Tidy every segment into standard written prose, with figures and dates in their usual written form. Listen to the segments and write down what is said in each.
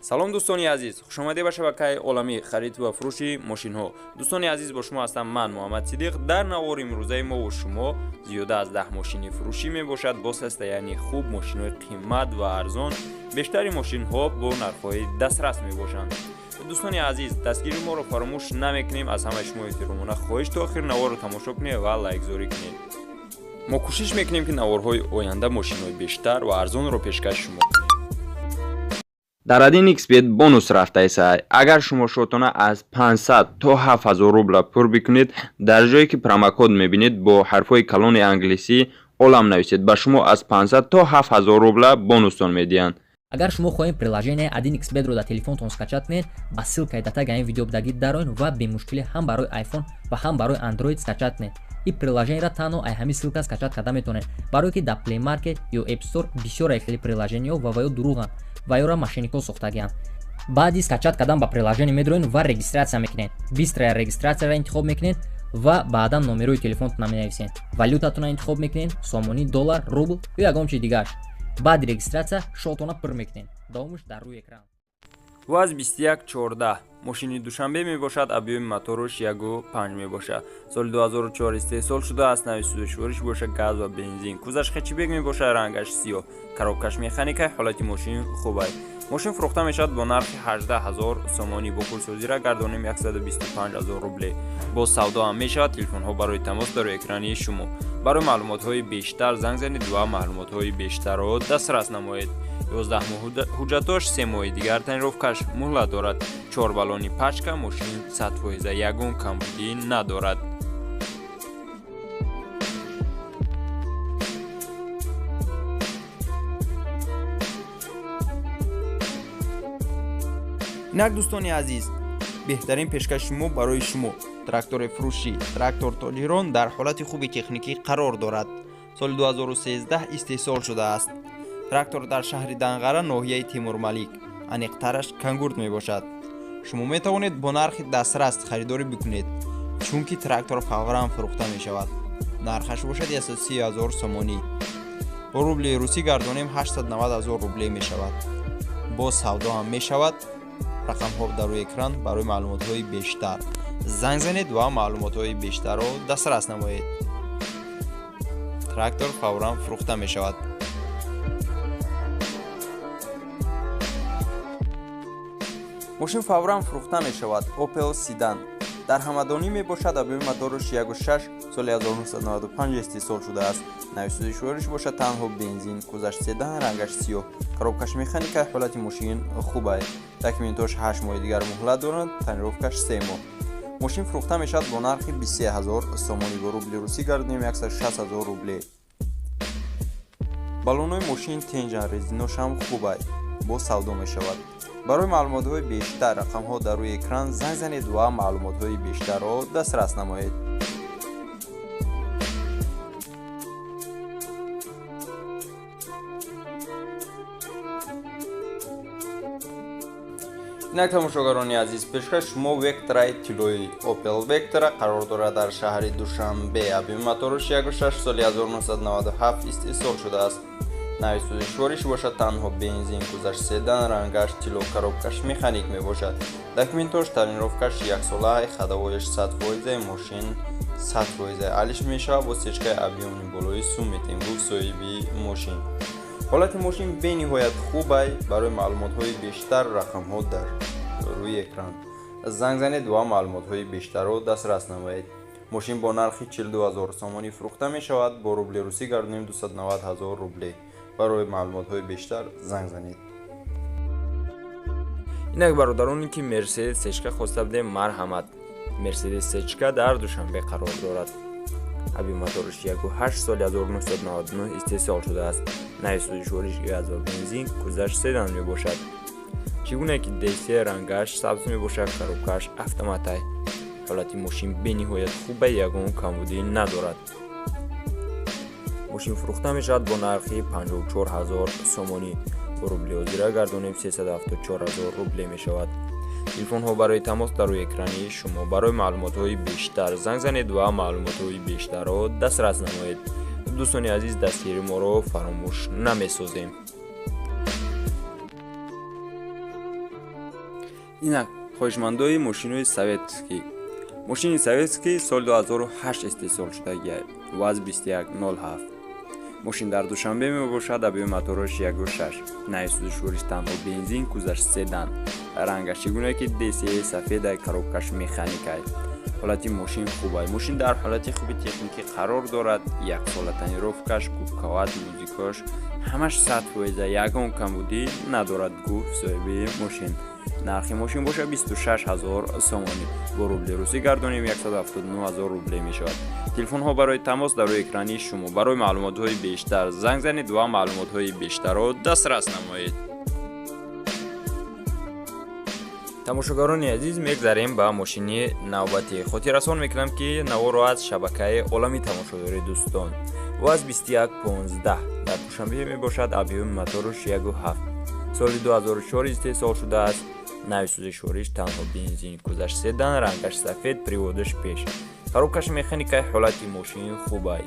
салом дӯстони азиз, хушомадед ба шабакаи оламии харид ва фурӯши мошинҳо. Дӯстони азиз, бо шумо ҳастам ман Муҳаммад Сидиқ. Дар навори имрӯзаи мо ва шумо зиёда аз 10 мошини фурӯшӣ мебошад бо состоянии хуб, мошинҳои қиммат ва арзон. Бештари мошинҳо бо нархҳои дастрас мебошанд. дӯстони азиз, дастгири моро фаромӯш намекунем. Аз ҳамаи шумо эҳтиромона хоҳиш то охир наворро тамошо кунед ва лайкзорӣ кунед. мо кӯшиш мекунем ки наворҳои оянда мошинҳои бештар ва арзонро пешкаш шумо кунем. дар AdinXBet бонус рафтаисай. Агар шумо шотона аз 500 то 7000 рубла пур бикунед, дар ҷое ки промокод мебинед бо ҳарфҳои калони англисӣ олам нависед, ба шумо аз 500 то 7000 рубла бонустон медиҳанд. Агар шумо хоҳем приложение AdinXBet-ро дар телефонтон скачат кунед, ба ссилкаи дар таги ин видео бидагӣ дароин ва бемушкилӣ ҳам барои iPhone ва ҳам барои Android скачат кунед. ин приложениеро танҳо ай ҳамин ссилка скачат карда метавонед, барое ки дар Play Market ё App Store бисёр ихтили приложениҳо ва ё дурӯғанд ва ёро мошеннико сохтагианд. баъди скачат кардан ба приложение медроед ва регистратсия мекунед. бистрая регистратсияро интихоб мекунед ва баъдан номерои телефонтон менависед. валютатонро интихоб мекунед, сомонӣ, доллар, рубл ё ягон чизи дигараш. баъди регистратсия шотона пур мекунед. давомиш дар рӯи экран. ВАЗ 2114 мошини душанбе мебошад. объеми моторуш 1.5 мебошад. соли 2004 истеҳсол шудааст. нави судашвориш бошад газ ва бензин. кузаш хечибек мебошад. рангаш сиёҳ. коробкаш механикай. ҳолати мошин хуб аст. мошин фурӯхта мешавад бо нархи 18000 сомонӣ. бо пулсозиро гардонем 125000 рубле. бо савдо ҳам мешавад. телефонҳо барои тамос дар экрани шумо. барои маълумотҳои бештар занг занед ва маълумотҳои бештарро дастрас намоед. 11 моҳ ҳуҷҷатош, 3 моҳи дигар танировкаш муҳлат дорад. 4 баллони пачка. мошин 100% ягон камбудӣ надорад. инак дӯстони азиз, беҳтарин пешкаши мо барои шумо. трактори фурӯшӣ трактор толирон дар ҳолати хуби техникӣ қарор дорад. соли 2013 истеҳсол шудааст. трактор дар шаҳри Данғара, ноҳияи Тимурмалик. аниқтараш кангурт мебошад. шумо метавонед бо нархи дастрас харидорӣ бикунед, чунки трактор фавран фурӯхта мешавад. нархаш бошад 130,000 сомонӣ. бо рубли русӣ гардонем 890,000 рубле мешавад. бо савдо ҳам мешавад. рақамҳо дар рӯи экран. барои маълумотҳои бештар занг занед ва маълумотҳои бештарро дастрас намоед. трактор фавран фурӯхта мешавад. мошин фавран фурӯхта мешавад. Opel Sedan дар ҳамадонӣ мебошад. объеми моторуш 1.6 соли 1995 истеҳсол шудааст. нави судашвориш бошад танҳо бензин. кузаш седан, рангаш сиёҳ. коробкаш механика. ҳолати мошин хуб аст. документош 8 моҳи дигар муҳлат дорад. танировкаш 3 моҳ. мошин фурӯхта мешавад бо нархи 23000 сомонӣ. бо рубли русӣ гардонем 160000 рубле. баллонои мошин тенҷан, резиношам хуб аст. бо савдо мешавад. барои маълумотҳои бештар рақамҳо дар рӯи экран занг занед ва маълумотҳои бештарро дастрас намоед. инак тамошогарони азиз, пешкаш шумо Вектораи тиллои Opel Vectra қарор дорад дар шаҳри Душанбе. объеми моторуш 1.6 соли 1997 истеҳсол шудааст. нави судашвориш бошад танҳо бензин. кузаш седан, рангаш тилло, коробкаш механик мебошад. документош танировкаш 1 сола, ходовояш 100%, мошин 100% алиш мешавад. бо сечкаи объемни болои сумметен гуфт соҳиби мошин. ҳолати мошин бениҳоят хуб аст. барои маълумотҳои бештар рақамҳо дар рӯи экран занг занед ва маълумотҳои бештарро дастрас намоед. мошин бо нархи 42000 сомонӣ фурӯхта мешавад. бо рубли русӣ гардонем 290000 рубле. барои маълумотҳои бештар занг занед. инак бародароне ки Mercedes сечка хоста будем, марҳамат. Mercedes сечка дар Душанбе қарор дорад. объеми моторуш 1.8 соли 1999 истеҳсол шудааст. нави судашвориш газ ва бензин. кузаш седан мебошад. чӣ гуна ки DC рангаш сабз мебошад. коробкаш автоматай. ҳолати мошин бениҳоят хуб аст. ягон камбудӣ надорад. мошин фурӯхта мешавад бо нархи 54000 сомонӣ. бо рубли ҳозира гардонем 374000 рубле мешавад. телефонҳо барои тамос дар рӯи экрани шумо. барои маълумотҳои бештар занг занед ва маълумотҳои бештарро дастрас намоед. дӯстони азиз, дастгири моро фаромӯш намесозем. инак хоҳишмандои мошинои советскӣ. мошини советскӣ соли 2008 истеҳсол шудагӣ. ваз 2107. мошин дар душанбе мебошад. объеми моторош 1.6. нави сӯзишвориш танҳо бензин, кузаш седан. рангаш чигуне ки DCI сафедай, коробкаш механикай. ҳолати мошин хубай. мошин дар ҳолати хуби техникӣ қарор дорад. 1 сола тонировкаш, кубковат, музикош ҳамаш 100%. ягон камбудӣ надорад, гуфт соҳиби мошин. нархи мошин боша 26000 сомонӣ. бо рубли русӣ гардонем 179000 рубле мешавад. телефонҳо барои тамос дар рӯи экрани шумо. барои маълумотҳои бештар занг занед ва маълумотҳои бештарро дастрас намоед. тамошогорони азиз, мегзарем ба мошини навбатӣ. хотиррасон мекунам ки наворо аз шабакаи оламӣ тамошо доред дӯстон. ваз 2115 дар душанбе мебошад. объеми моторош 1.7. соли 2004 истеҳсол шудааст. нави сӯзишвориш танҳо бензин, кузаш седан, рангаш сафед, приводаш пеш. коробкаш механикаи ҳолати мошин хубай.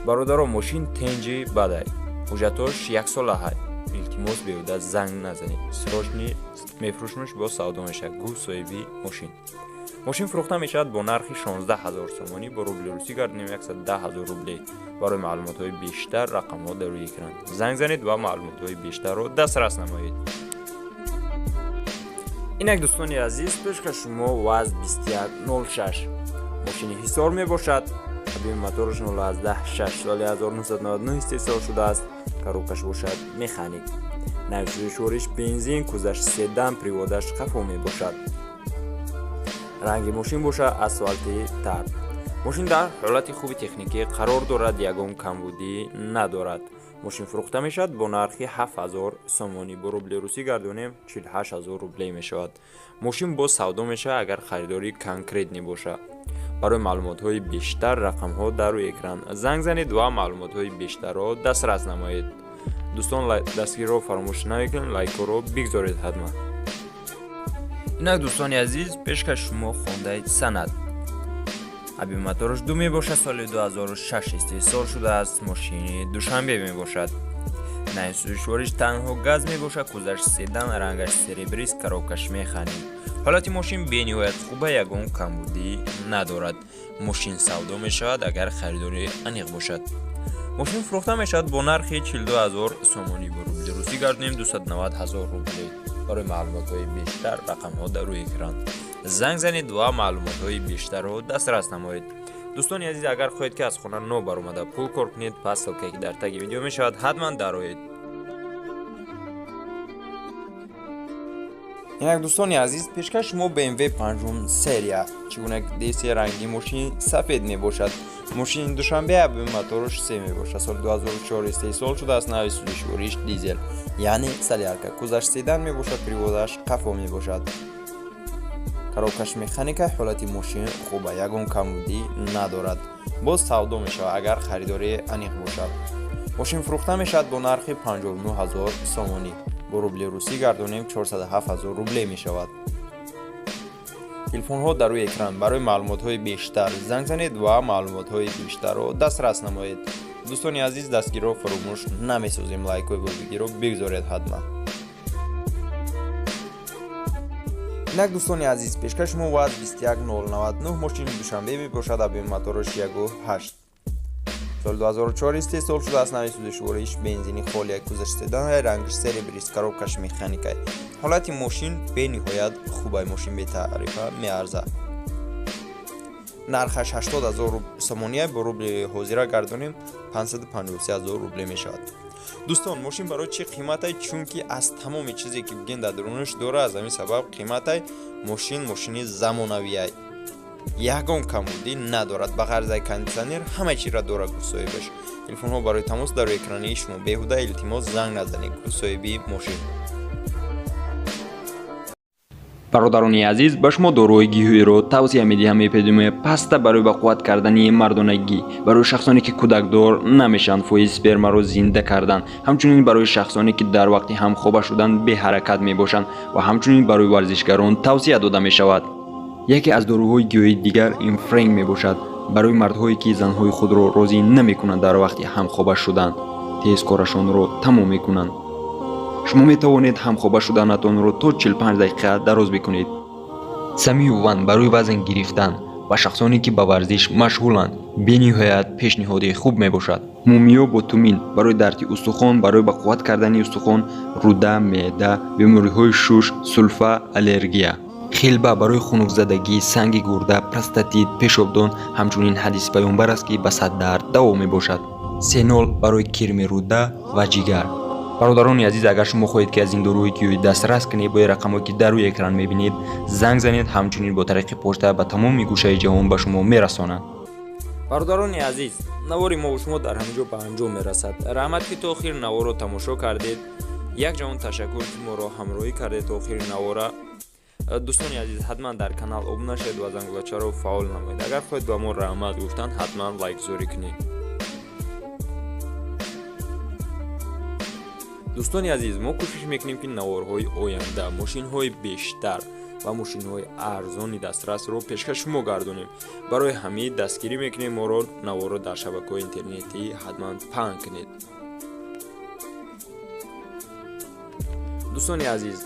бародаро, мошин тенҷи бадай. ҳуҷҷатош 1 солаҳай. илтимос беҳуда занг назанед. срочни мефурӯшмаш бо савдо мешавад, гуфт соҳиби мошин. мошин фурӯхта мешавад бо нархи 16000 сомонӣ. бо рубли русӣ гардонем 110000 рубле. барои маълумотҳои бештар рақамҳо дар рӯи экран. занг занед ва маълумотҳои бештарро дастрас намоед. инак дӯстони азиз, пешка шумо ваз 2106 мошини ҳисор мебошад. объеми моторош 0.6. соли 1999 истеҳсол шудааст. коробкаш бошад механик. нави сӯзишвориш бензин, кузаш седан, приводаш қафо мебошад. ранги мошин боша асфалти тар. мошин дар ҳолати хуби техникӣ қарор дорад. ягон камбудӣ надорад. мошин фурӯхта мешавад бо нархи 7000 сомонӣ. бо рубли русӣ гардонем 48000 рубле мешавад. мошин боз савдо мешавад агар харидори конкретни боша. барои маълумотҳои бештар рақамҳо дар рӯи экран. занг занед ва маълумотҳои бештарро дастрас намоед. дӯстон, дастгирро фаромӯш намекунед, лайкҳоро бигзоред ҳатман. инак дӯстони азиз, пешкаш шумо хондаи санад. объеми моторош 2 мебошад. соли 2006 истеҳсол шудааст. мошини душанбе мебошад. нави сӯзишвориш танҳо газ мебошад. кузаш седан, рангаш серебрист, коробкаш механик. ҳолати мошин бениҳоят хуба, ягон камбудӣ надорад. мошин савдо мешавад агар харидори аниқ бошад. мошин фурӯхта мешавад бо нархи 42000 сомонӣ. бо рубли русӣ гардонем 290000 рубле. барои маълумотҳои бештар рақамҳо дар рӯи экран. занг занед ва маълумотҳои бештарро дастрас намоед. дӯстони азиз, агар хоҳед ки аз хона но баромада пул кор кунед, пас ссилкае ки дар таги видео мешавад, ҳатман дароед. инак дӯстони азиз, пешкаш шумо BMW 5 серия. чигуна DCI ранги мошин сафед мебошад. мошини душанбе объеми моторош 3 мебошад. соли 2004 истеҳсол шудааст. нави сӯзишвориш дизел, яъне солярка. кузаш седан мебошад. приводаш қафо мебошад. коробкаш механика. ҳолати мошин хуба, ягон камбудӣ надорад. боз савдо мешавад агар харидори аниқ бошад. мошин фурӯхта мешавад бо нархи 59000 сомонӣ. бо рубли русӣ гардонем 407000 рубле мешавад. телефонҳо дар рӯи экран. барои маълумотҳои бештар занг занед ва маълумотҳои бештарро дастрас намоед. дӯстони азиз, дастгирро фаромӯш намесозем, лайкҳои бо видеоро бигзоред ҳатман. инак дӯстони азиз, пешкаш шумо ваз 21099 мошини душанбе мебошад. объеми моторош 1.8. соли 2004 истеҳсол шудааст. нави сӯзишвориш бензини холия, кузаш седан, рангиш серебрист, коробкаш механикай. ҳолати мошин бениҳоят хубай. мошин бетарифа меарзад. нархаш 80000 сомонӣ. бо рубли ҳозира гардонем 553000 рубле мешавад. дӯстон, мошин барои чӣ қиматай? чунки аз тамоми чизе ки гӯен дар дурунаш дора, аз ҳамин сабаб қиматай. мошини замонавиай. ягон камбудӣ надорад. ба ғарзаи кондитсионер ҳама чиро дора, гуфт соҳибаш. телефонҳо барои тамос дар рӯи экрани шумо. беҳуда илтимос занг назанед, гуфт соҳиби мошин. бародарони азиз, ба шумо дорои гиҳӯиро тавсия медиҳам. эпидемия паста барои бақувват кардани мардонагӣ, барои шахсоне ки кӯдакдор намешанд, фоизи спермаро зинда кардан, ҳамчунин барои шахсоне ки дар вақти ҳамхоба шудан беҳаракат мебошанд ва ҳамчунин барои варзишгарон тавсия дода мешавад. яке аз доруҳои гиёҳии дигар инфренг мебошад. барои мардҳое ки занҳои худро розӣ намекунанд дар вақти ҳамхоба шудан, тез корашонро тамом мекунанд. шумо метавонед ҳамхоба шуданатонро то 45 дақиқа дароз бикунед. Самиюван барои вазн гирифтан ва шахсоне ки ба варзиш машғуланд бениҳоят пешниҳоди хуб мебошад. Мумиё бо тумин барои дарди устухон, барои ба қувват кардани устухон, руда, меъда, бемориҳои шуш, сулфа, аллергия. Хелба барои хунукзадагӣ, санги гурда, простатит, пешобдон, ҳамчунин ҳадиси паёнбар аст ки ба саддард даво мебошад. Сенол барои кирми руда ва ҷигар. бародарони азиз, агар шумо хоҳед ки аз ин доруҳои киёӣ дастрас кунед, бо рақамҳое ки дар рӯи экран мебинед занг занед, ҳамчунин бо тариқи почта ба тамоми гӯшаи ҷаҳон ба шумо мерасонанд. бародарони азиз, навори мо шумо дар ҳамҷо ба анҷом мерасад. раҳмат ки то охир наворо тамошо кардед. як ҷаҳон ташаккур ки моро ҳамроҳӣ кардед то охири навора. дӯстони азиз, ҳатман дар канал обуна шавед ва зангулачаро фаъол намоед. агар хоҳед ба мо раҳмат гуфтан, ҳатман лайкзорӣ кунед. дӯстони азиз, мо кӯшиш мекунем ки наворҳои оянда, мошинҳои бештар ва мошинҳои арзони дастрасро пешкаш шумо гардонем. барои ҳамин дастгирӣ мекунем моро наворо дар шабакаҳои интернетӣ ҳатман паҳн кунед. дӯстони азиз,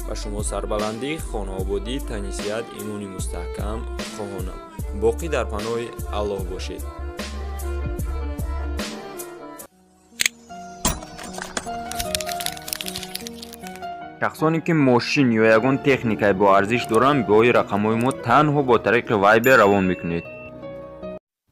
ба шумо сарбаландӣ, хонаободӣ, танисият, имони мустаҳкам хоҳонам. боқӣ дар паноҳи аллоҳ бошед. шахсоне ки мошин ё ягон техникаи бо арзиш доранд, биои рақамҳои мо танҳо бо тариқи Viber равон мекунед.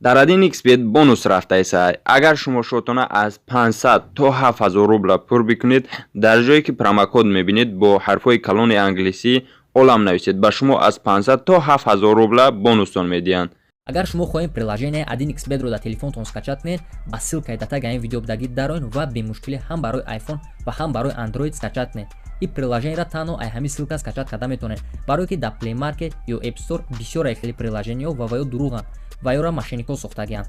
дар AdinXBet бонус рафтаисай. агар шумо шотона аз 500 то 7000 рубла пур бикунед, дар ҷое ки промокод мебинед бо ҳарфҳои калони англисӣ олам нависед, ба шумо аз 500 то 7000 рубла бонустон медиҳанд. агар шумо хоҳем приложение AdinXBet-ро дар телефонтон скачат кунед, ба ссилкаи дар таги ин видео будагӣ дароен ва бемушкилӣ ҳам барои iPhone ва ҳам барои Android скачат кунед. ин приложениеро танҳо ай ҳамин ссилка скачат карда метавонед, барое ки дар Play Market ё App Store бисёр хели приложениҳо ва ё дуруғанд ва ёро мошеннико сохтагианд.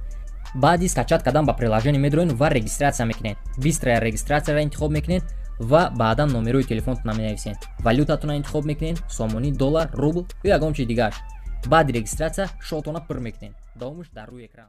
баъди скачат кардан ба приложение медроед ва регистратсия мекунед. бистрая регистратсияро интихоб мекунед ва баъдан номерои телефонтона менависед. валютатона интихоб мекунед, сомонӣ, доллар, рубл ё ягон чиз дигараш. баъди регистратсия шотона пур мекунед. давомиш дар рӯи экран.